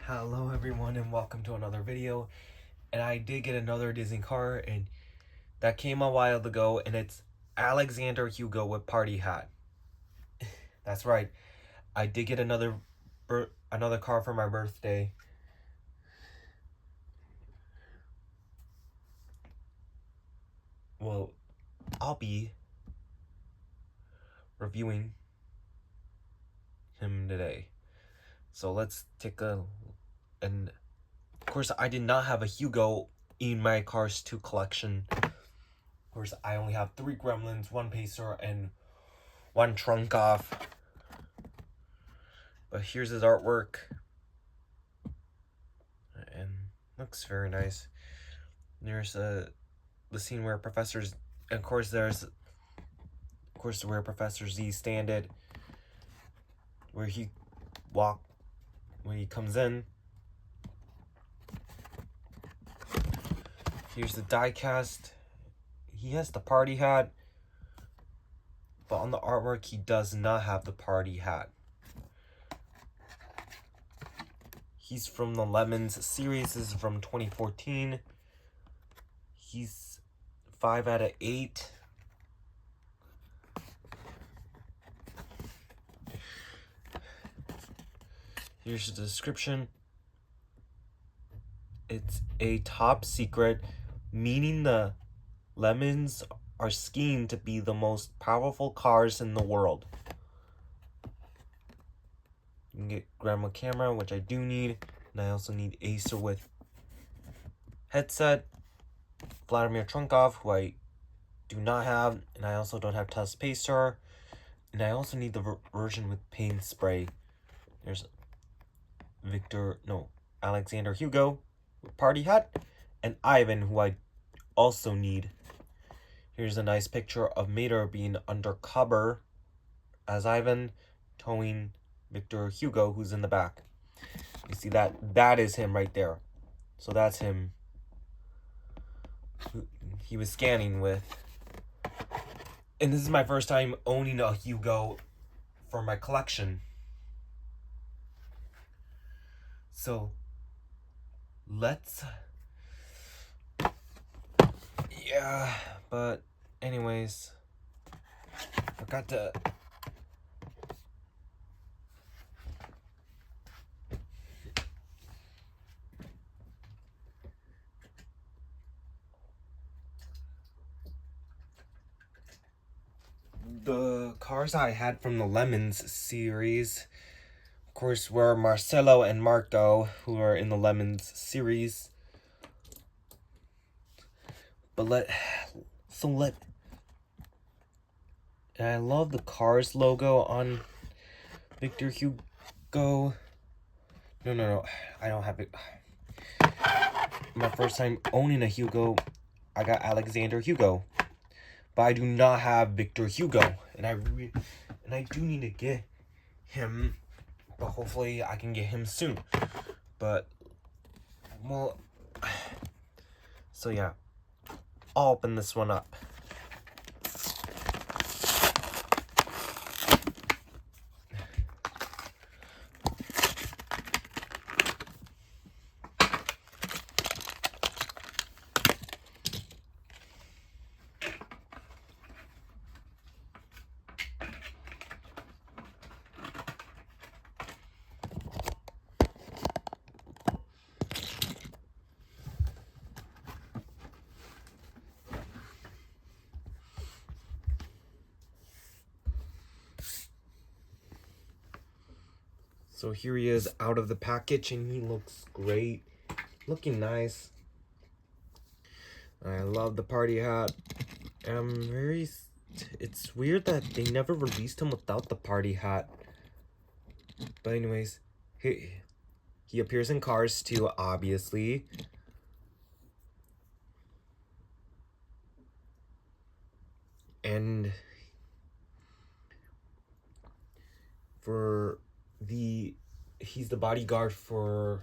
Hello everyone and welcome to another video. And I did get another Disney car and that came a while ago, and it's Xander Hugo with Party Hat. That's right. I did get another car for my birthday. Well, I'll be reviewing him today. So let's take a and of course I did not have a Hugo in my Cars 2 collection. Of course, I only have 3 Gremlins, 1 Pacer, and 1 Trunk Off. But here's his artwork. And looks very nice. There's the scene where Professor's, of course there's where Professor Z standed, where he when he comes in. Here's the die cast. He has the party hat, but on the artwork he does not have the party hat. He's from the Lemons series. This is from 2014. He's 5 out of 8. Here's the description. It's a top secret, meaning the Lemons are schemed to be the most powerful cars in the world. You can get grandma camera, which I do need, and I also need Acer with headset, Vladimir Trunkov, who I do not have, and I also don't have Test Pacer, and I also need the version with paint spray. There's Xander Hugo with Party Hat, and Ivan, who I also need. Here's a nice picture of Mater being undercover as Ivan, towing Victor Hugo, who's in the back. You see that is him right there. So that's him. He was scanning with. And this is my first time owning a Hugo for my collection. So but anyways, I got to the cars I had from the Lemons series, of course, were Marcelo and Marco, who are in the Lemons series. And I love the Cars logo on Victor Hugo. No, I don't have it. My first time owning a Hugo, I got Xander Hugo, but I do not have Victor Hugo, and I do need to get him, but hopefully I can get him soon. But so yeah, I'll open this one up. So here he is out of the package, and he looks great, looking nice. I love the party hat. It's weird that they never released him without the party hat. But anyways, he appears in Cars 2, obviously. And he's the bodyguard for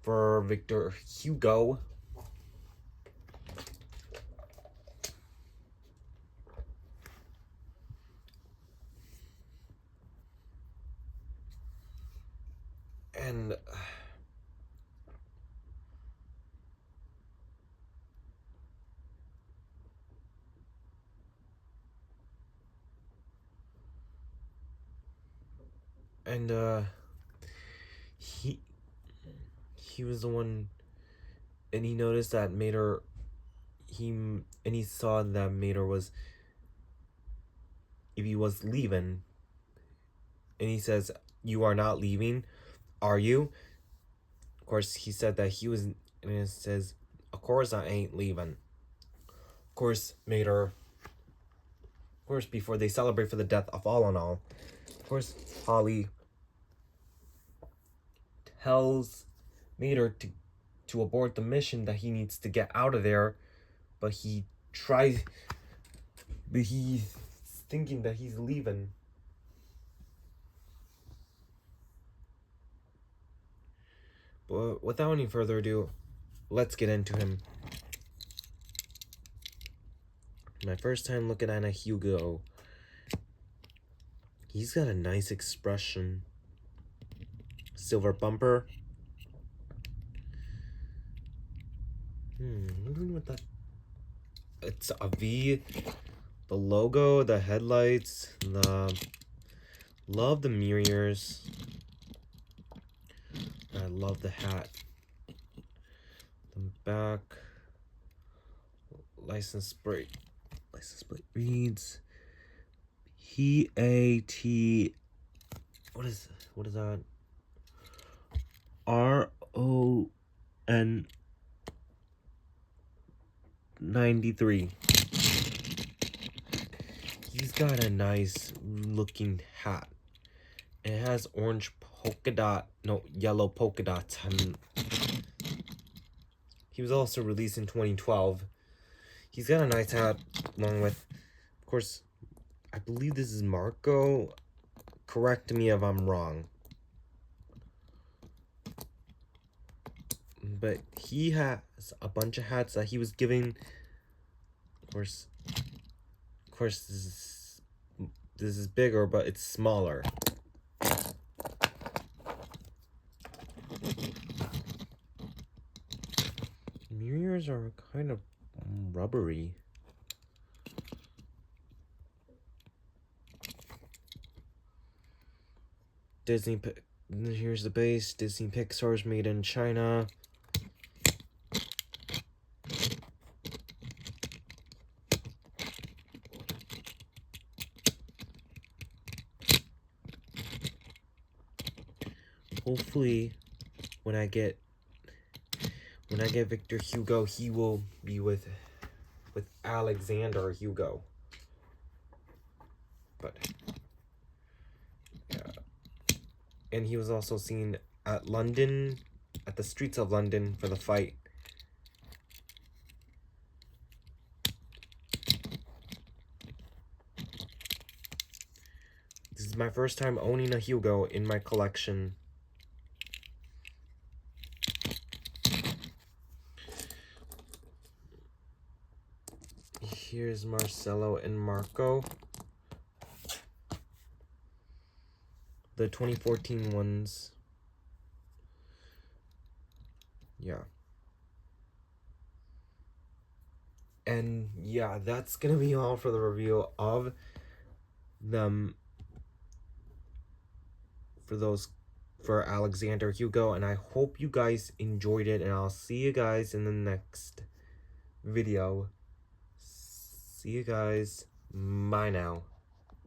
Victor Hugo. And And he was the one, and he noticed that Mater, he saw that Mater was, if he was leaving, and he says, "You are not leaving, are you?" Of course, he said that he was, and it says, "Of course I ain't leaving." Of course, Mater, of course, before they celebrate for the death of all in all, of course, Holly tells Mater to abort the mission, that he needs to get out of there, but he's thinking that he's leaving. But without any further ado, let's get into him. My first time looking at a Hugo. He's got a nice expression. Silver bumper. Wondering what that... It's a V. The logo, the headlights, love the mirrors. I love the hat. The back. License plate reads PAT. What is that? RON 93. He's got a nice looking hat. It has orange yellow polka dots. He was also released in 2012. He's got a nice hat, along with, of course, I believe this is Marco. Correct me if I'm wrong. But he has a bunch of hats that he was giving. Of course, this is bigger, but it's smaller. Mirrors are kind of rubbery. Here's the base. Disney Pixar's made in China. Hopefully, when I get Victor Hugo, he will be with Xander Hugo. But yeah. And he was also seen at the streets of London for the fight. This is my first time owning a Hugo in my collection. Here's Marcelo and Marco. The 2014 ones. Yeah. And yeah, that's gonna be all for the review of them for Xander Hugo, and I hope you guys enjoyed it, and I'll see you guys in the next video. See you guys. Bye now.